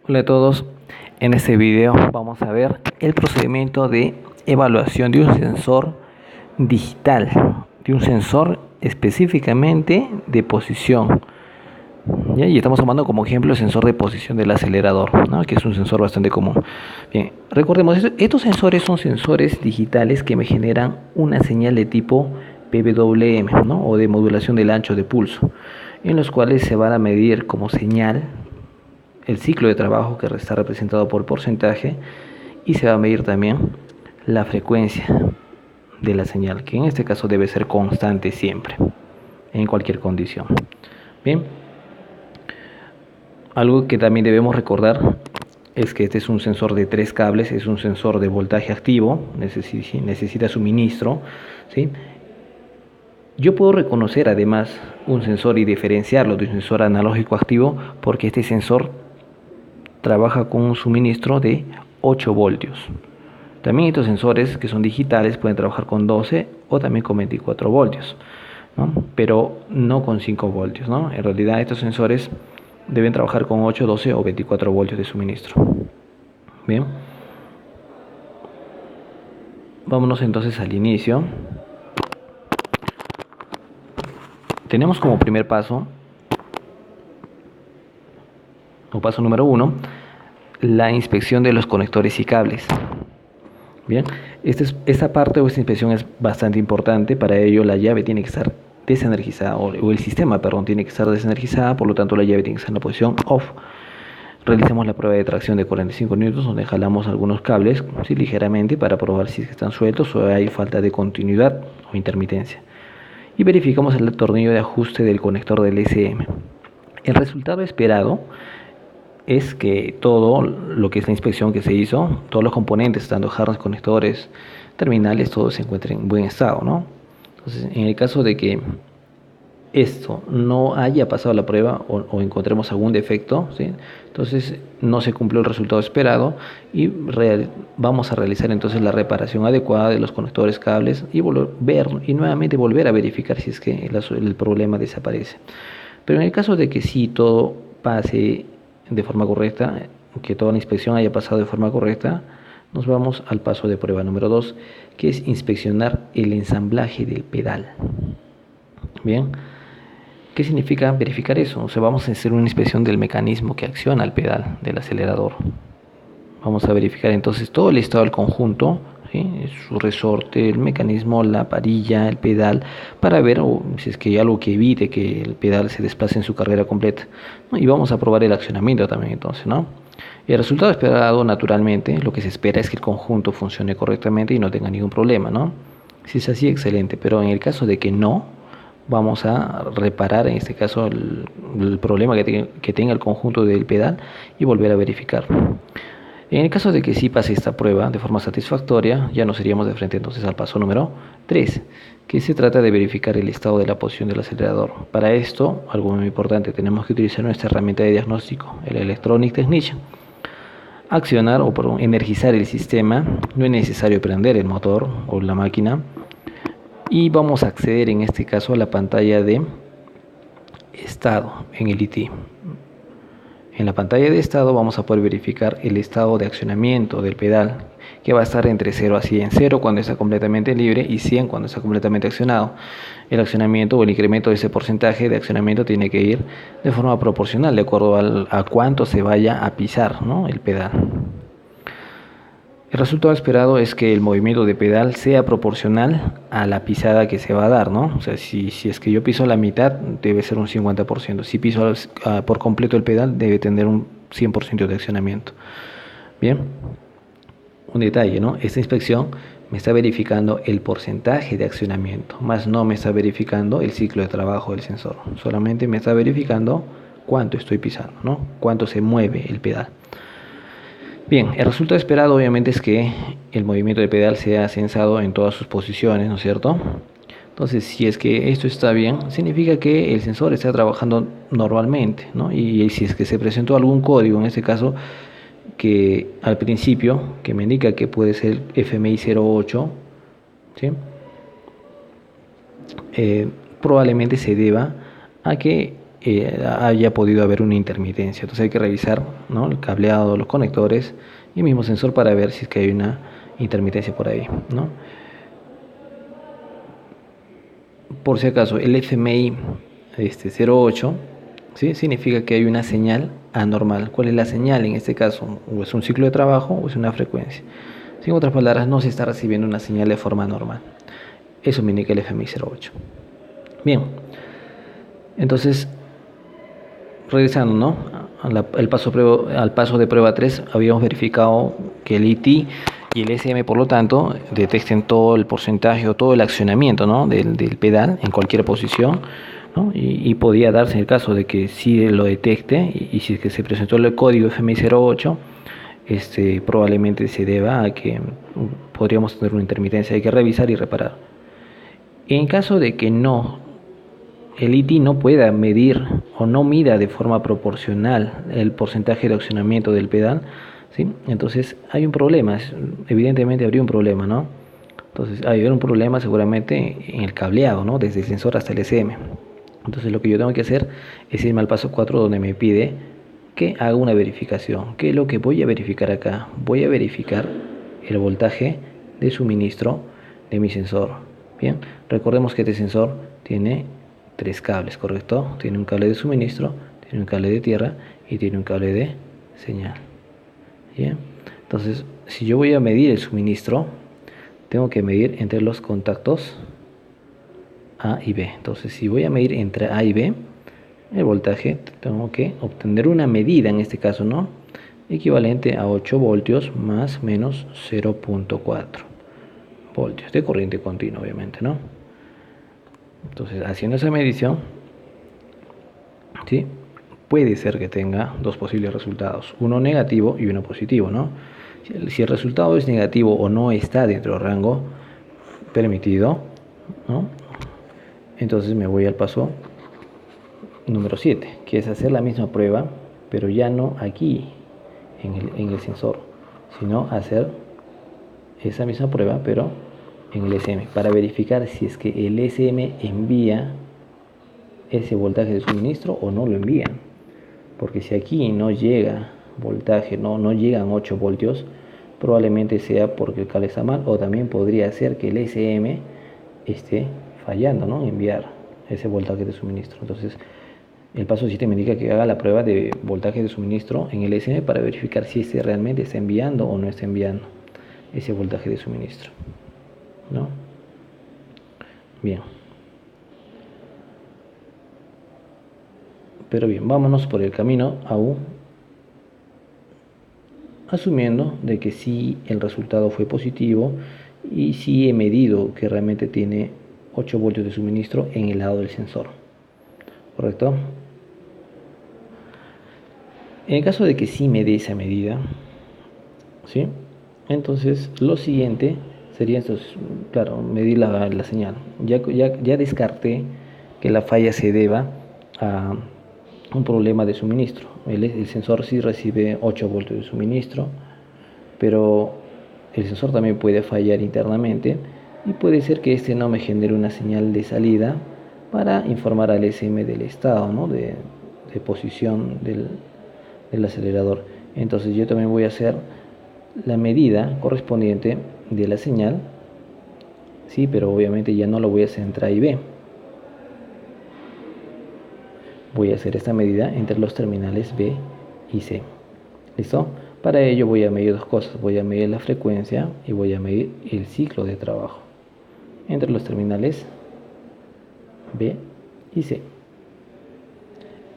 Hola a todos, en este video vamos a ver el procedimiento de evaluación de un sensor digital, de un sensor específicamente de posición. ¿Ya? Y estamos tomando como ejemplo el sensor de posición del acelerador, ¿no? Que es un sensor bastante común. Bien, recordemos, estos sensores son sensores digitales que me generan una señal de tipo PWM, ¿no? O de modulación del ancho de pulso, en los cuales se van a medir como señal el ciclo de trabajo que está representado por porcentaje, y se va a medir también la frecuencia de la señal, que en este caso debe ser constante siempre, en cualquier condición. Bien, algo que también debemos recordar es que este es un sensor de 3 cables, es un sensor de voltaje activo, necesita suministro, ¿sí? Yo puedo reconocer además un sensor y diferenciarlo de un sensor analógico activo porque este sensor trabaja con un suministro de 8 voltios. También estos sensores que son digitales pueden trabajar con 12 o también con 24 voltios, ¿no? Pero no con 5 voltios, ¿no? En realidad estos sensores deben trabajar con 8, 12 o 24 voltios de suministro. Bien, vámonos entonces al inicio. Tenemos como primer paso, o paso número 1, la inspección de los conectores y cables. Bien, esta parte o esta inspección es bastante importante. Para ello la llave tiene que estar desenergizada, o el sistema, perdón, tiene que estar desenergizada, por lo tanto la llave tiene que estar en la posición off. Realizamos la prueba de tracción de 45 newtons, donde jalamos algunos cables, sí, ligeramente, para probar si están sueltos o hay falta de continuidad o intermitencia. Y verificamos el tornillo de ajuste del conector del SM. El resultado esperado es que todo lo que es la inspección que se hizo, todos los componentes, tanto harness, conectores, terminales, todo se encuentra en buen estado, ¿no? Entonces, en el caso de que esto no haya pasado la prueba o encontremos algún defecto, ¿sí? Entonces no se cumplió el resultado esperado y vamos a realizar entonces la reparación adecuada de los conectores, cables y nuevamente volver a verificar si es que el problema desaparece. Pero en el caso de que sí todo pase de forma correcta, que toda la inspección haya pasado de forma correcta, nos vamos al paso de prueba número 2, que es inspeccionar el ensamblaje del pedal. Bien, ¿qué significa verificar eso? O sea, vamos a hacer una inspección del mecanismo que acciona el pedal del acelerador. Vamos a verificar entonces todo el estado del conjunto, ¿sí? Su resorte, el mecanismo, la varilla, el pedal, para ver si es que hay algo que evite que el pedal se desplace en su carrera completa, ¿no? Y vamos a probar el accionamiento también entonces, ¿no? Y el resultado esperado, naturalmente, lo que se espera es que el conjunto funcione correctamente y no tenga ningún problema, ¿no? Si es así, excelente, pero en el caso de que no, vamos a reparar en este caso el problema que tenga el conjunto del pedal y volver a verificar. En el caso de que sí pase esta prueba de forma satisfactoria, ya nos iríamos de frente entonces al paso número 3, que se trata de verificar el estado de la posición del acelerador. Para esto, algo muy importante, tenemos que utilizar nuestra herramienta de diagnóstico, el Electronic Technician. Accionar o energizar el sistema, no es necesario prender el motor o la máquina, y vamos a acceder en este caso a la pantalla de estado en el IT. En la pantalla de estado vamos a poder verificar el estado de accionamiento del pedal, que va a estar entre 0 a 100, 0 cuando está completamente libre y 100 cuando está completamente accionado. El accionamiento o el incremento de ese porcentaje de accionamiento tiene que ir de forma proporcional, de acuerdo a cuánto se vaya a pisar, ¿no?, el pedal. El resultado esperado es que el movimiento de pedal sea proporcional a la pisada que se va a dar, ¿no? O sea, si es que yo piso la mitad, debe ser un 50%. Si piso por completo el pedal, debe tener un 100% de accionamiento. Bien, un detalle, ¿no? Esta inspección me está verificando el porcentaje de accionamiento, más no me está verificando el ciclo de trabajo del sensor. Solamente me está verificando cuánto estoy pisando, ¿no? Cuánto se mueve el pedal. Bien, el resultado esperado obviamente es que el movimiento del pedal sea sensado en todas sus posiciones, ¿no es cierto? Entonces, si es que esto está bien, significa que el sensor está trabajando normalmente, ¿no? Y si es que se presentó algún código, en este caso, que al principio, que me indica que puede ser FMI 08, ¿sí? Probablemente se deba a que haya podido haber una intermitencia. Entonces hay que revisar, ¿no?, el cableado, los conectores y el mismo sensor para ver si es que hay una intermitencia por ahí, ¿no? Por si acaso, el FMI 08, ¿sí?, significa que hay una señal anormal. ¿Cuál es la señal en este caso? O es un ciclo de trabajo o es una frecuencia. En otras palabras, no se está recibiendo una señal de forma normal. Eso me indica el FMI 08. Bien, entonces, regresando, ¿no?, al paso de prueba 3, habíamos verificado que el IT y el SM, por lo tanto, detecten todo el porcentaje o todo el accionamiento, ¿no?, del pedal en cualquier posición, ¿no? Y podía darse en el caso de que sí lo detecte y si es que se presentó el código FMI 08, probablemente se deba a que podríamos tener una intermitencia. Hay que revisar y reparar. En caso de que no, el IT no pueda medir o no mida de forma proporcional el porcentaje de accionamiento del pedal, ¿sí?, entonces hay un problema. Evidentemente habría un problema, ¿no? Entonces hay un problema seguramente en el cableado, ¿no?, desde el sensor hasta el SM. Entonces lo que yo tengo que hacer es irme al paso 4, donde me pide que haga una verificación. ¿Qué es lo que voy a verificar acá? Voy a verificar el voltaje de suministro de mi sensor. Bien, recordemos que este sensor tiene 3 cables, ¿correcto? Tiene un cable de suministro, tiene un cable de tierra y tiene un cable de señal. Bien, entonces si yo voy a medir el suministro, tengo que medir entre los contactos A y B. Entonces si voy a medir entre A y B el voltaje, tengo que obtener una medida, en este caso, ¿no?, equivalente a 8 voltios más menos 0.4 voltios de corriente continua, obviamente, ¿no? Entonces, haciendo esa medición, ¿sí?, puede ser que tenga dos posibles resultados, uno negativo y uno positivo, ¿no? Si el resultado es negativo o no está dentro del rango permitido, ¿no?, entonces me voy al paso número 7, que es hacer la misma prueba, pero ya no aquí en el sensor, sino hacer esa misma prueba, pero en el SM, para verificar si es que el SM envía ese voltaje de suministro o no lo envían. Porque si aquí no llega voltaje, no llegan 8 voltios, probablemente sea porque el cable está mal, o también podría ser que el SM esté fallando, ¿no?, enviar ese voltaje de suministro. Entonces el paso 7 me indica que haga la prueba de voltaje de suministro en el SM para verificar si este realmente está enviando o no está enviando ese voltaje de suministro, ¿no? Bien. Pero bien, vámonos por el camino aún, asumiendo de que sí el resultado fue positivo y sí he medido que realmente tiene 8 voltios de suministro en el lado del sensor, ¿correcto? En el caso de que sí me dé esa medida, ¿sí?, entonces lo siguiente sería, claro, medir la señal. Ya descarté que la falla se deba a un problema de suministro. El sensor sí recibe 8 voltios de suministro, pero el sensor también puede fallar internamente y puede ser que este no me genere una señal de salida para informar al SM del estado, ¿no?, de posición del acelerador. Entonces yo también voy a hacer la medida correspondiente de la señal, sí, pero obviamente ya no lo voy a hacer entre A y B. Voy a hacer esta medida entre los terminales B y C. ¿Listo? Para ello voy a medir dos cosas. Voy a medir la frecuencia y voy a medir el ciclo de trabajo entre los terminales B y C.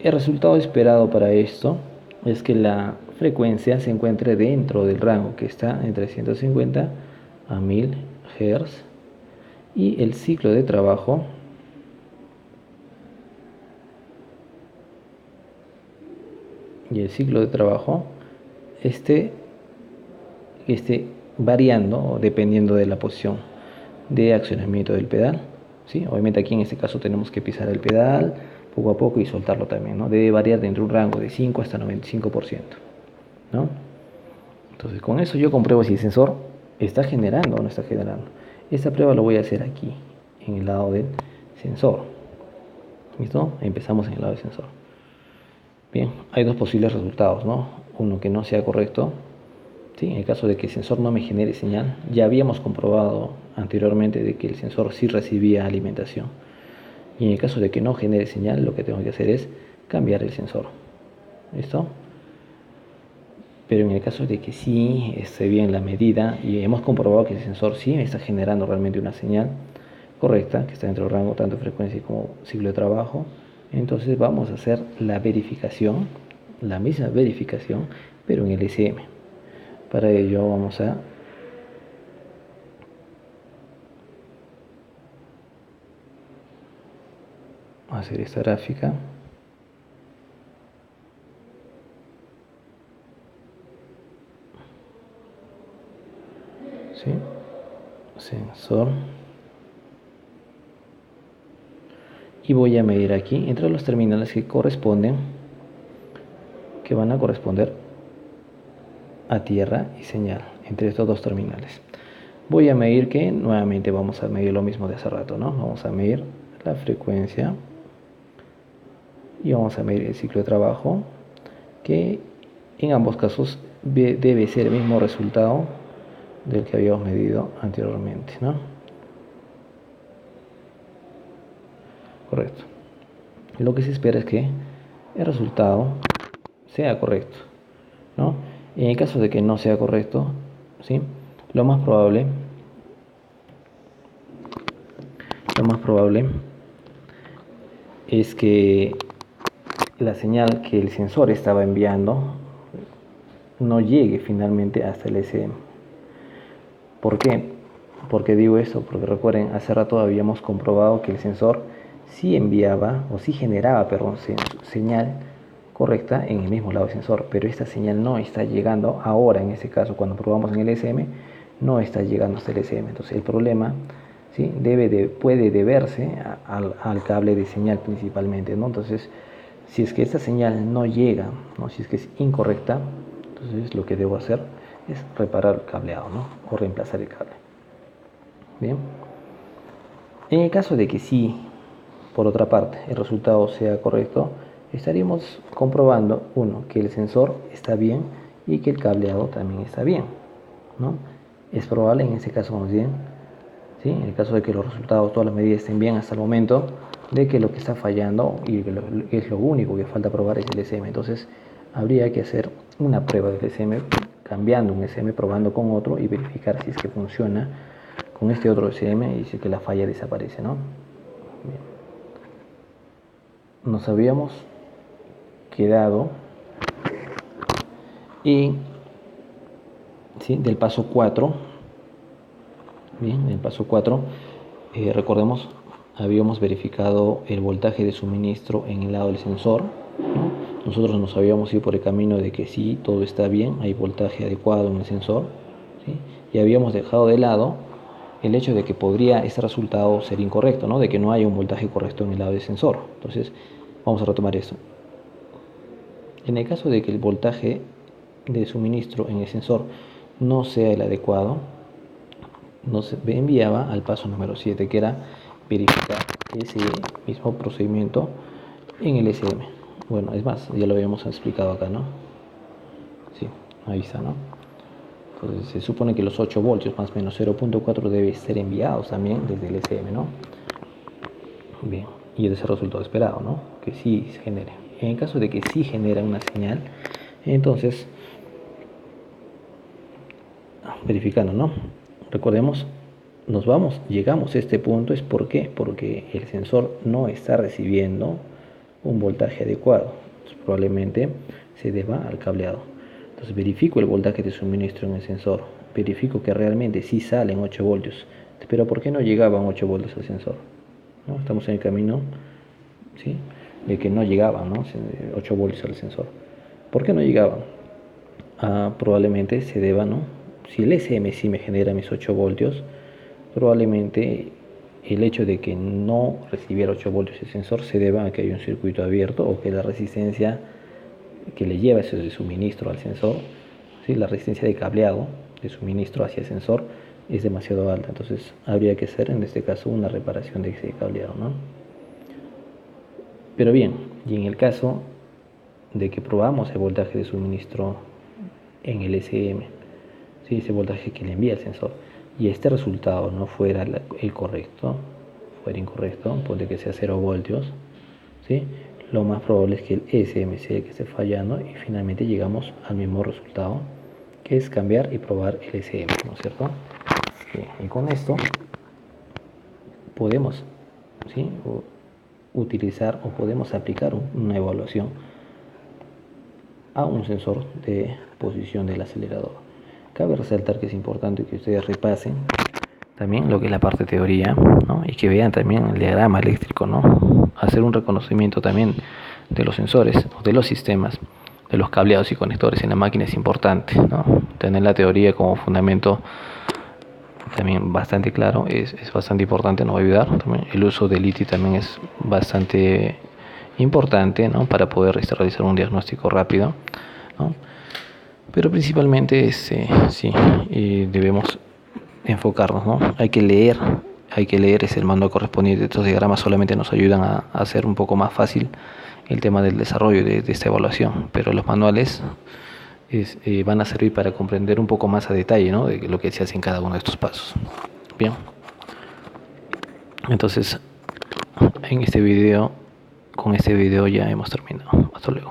El resultado esperado para esto es que la frecuencia se encuentre dentro del rango, que está entre 150 a 1000 Hz, y el ciclo de trabajo esté variando dependiendo de la posición de accionamiento del pedal, ¿sí? Obviamente aquí en este caso tenemos que pisar el pedal poco a poco y soltarlo también, ¿no? Debe variar dentro de un rango de 5 hasta 95%, ¿no? Entonces con eso yo compruebo si el sensor está generando o no está generando. Esta prueba lo voy a hacer aquí, en el lado del sensor. ¿Listo? Empezamos en el lado del sensor. Bien, hay dos posibles resultados, ¿no? Uno que no sea correcto, ¿sí? En el caso de que el sensor no me genere señal, ya habíamos comprobado anteriormente de que el sensor sí recibía alimentación. Y en el caso de que no genere señal, lo que tengo que hacer es cambiar el sensor. ¿Listo? Pero en el caso de que sí esté bien la medida y hemos comprobado que el sensor sí está generando realmente una señal correcta, que está dentro del rango tanto de frecuencia como ciclo de trabajo, entonces vamos a hacer la verificación, la misma verificación, pero en el SM. Para ello vamos a hacer esta gráfica. ¿Sí? Sensor. Y voy a medir aquí entre los terminales que corresponden, que van a corresponder a tierra y señal, entre estos dos terminales. Voy a medir que nuevamente vamos a medir lo mismo de hace rato, ¿no? Vamos a medir la frecuencia y vamos a medir el ciclo de trabajo, que en ambos casos debe ser el mismo resultado del que habíamos medido anteriormente, ¿no? Correcto. Lo que se espera es que el resultado sea correcto, ¿no? En el caso de que no sea correcto, ¿sí? Lo más probable es que la señal que el sensor estaba enviando no llegue finalmente hasta el SM. ¿Por qué? ¿Por qué digo esto? Porque recuerden, hace rato habíamos comprobado que el sensor sí enviaba o sí generaba, perdón, señal correcta en el mismo lado del sensor, pero esta señal no está llegando ahora, en este caso cuando probamos en el SM, no está llegando hasta el SM. Entonces el problema, ¿sí?, puede deberse al cable de señal principalmente, ¿no? Entonces, si es que esta señal no llega, ¿no?, si es que es incorrecta, entonces lo que debo hacer es reparar el cableado, ¿no?, o reemplazar el cable. Bien. En el caso de que sí, por otra parte, el resultado sea correcto, estaríamos comprobando, uno, que el sensor está bien y que el cableado también está bien, ¿no? Es probable en ese caso, vamos bien, ¿sí?, en el caso de que los resultados, todas las medidas estén bien hasta el momento, de que lo que está fallando y que es lo único que falta probar es el SM. Entonces habría que hacer una prueba del SM, cambiando un SM, probando con otro y verificar si es que funciona con este otro SM y si es que la falla desaparece, ¿no? Bien. Nos habíamos quedado y ¿sí?, del paso 4. Bien, en el paso 4, recordemos, habíamos verificado el voltaje de suministro en el lado del sensor, ¿no? Nosotros nos habíamos ido por el camino de que sí, todo está bien, hay voltaje adecuado en el sensor, ¿sí?, y habíamos dejado de lado el hecho de que podría este resultado ser incorrecto, ¿no?, de que no haya un voltaje correcto en el lado del sensor. Entonces vamos a retomar esto. En el caso de que el voltaje de suministro en el sensor no sea el adecuado, nos enviaba al paso número 7, que era verificar ese mismo procedimiento en el SM. Bueno, es más, ya lo habíamos explicado acá, ¿no? Sí, ahí está, ¿no? Entonces se supone que los 8 voltios más o menos 0.4 deben ser enviados también desde el SM, ¿no? Bien, y ese resultado esperado, ¿no?, que sí se genere. En el caso de que sí genera una señal, entonces, verificando, ¿no? Recordemos, llegamos a este punto, ¿es por qué? Porque el sensor no está recibiendo un voltaje adecuado. Entonces, probablemente se deba al cableado. Entonces verifico el voltaje de suministro en el sensor, verifico que realmente sí salen 8 voltios, pero ¿por qué no llegaban 8 voltios al sensor? ¿No? Estamos en el camino, ¿sí?, de que no llegaban, ¿no?, 8 voltios al sensor. ¿Por qué no llegaban? Probablemente se deba, ¿no?, si el SM sí me genera mis 8 voltios, probablemente el hecho de que no recibiera 8 voltios el sensor se deba a que hay un circuito abierto o que la resistencia que le lleva ese suministro al sensor, ¿sí?, la resistencia de cableado de suministro hacia el sensor es demasiado alta. Entonces habría que hacer en este caso una reparación de ese cableado, ¿no? Pero bien, y en el caso de que probamos el voltaje de suministro en el SM, ¿sí? Ese voltaje que le envía el sensor, y este resultado no fuera el correcto, fuera incorrecto, ponte que sea 0 voltios, ¿sí? Lo más probable es que el SM sea el que esté fallando y finalmente llegamos al mismo resultado, que es cambiar y probar el SM, ¿no es cierto? Bien, y con esto podemos, ¿sí?, utilizar o podemos aplicar una evaluación a un sensor de posición del acelerador. Cabe resaltar que es importante que ustedes repasen también lo que es la parte de teoría, ¿no? Y que vean también el diagrama eléctrico, ¿no? Hacer un reconocimiento también de los sensores, de los sistemas, de los cableados y conectores en la máquina es importante, ¿no? Tener la teoría como fundamento también bastante claro es bastante importante, nos va a ayudar. También el uso del ITI también es bastante importante, ¿no?, para poder realizar un diagnóstico rápido, ¿no? Pero principalmente sí, debemos enfocarnos, ¿no? Hay que leer es el manual correspondiente. Estos diagramas solamente nos ayudan a hacer un poco más fácil el tema del desarrollo de esta evaluación, pero los manuales van a servir para comprender un poco más a detalle, ¿no?, de lo que se hace en cada uno de estos pasos. Bien, entonces con este video ya hemos terminado. Hasta luego.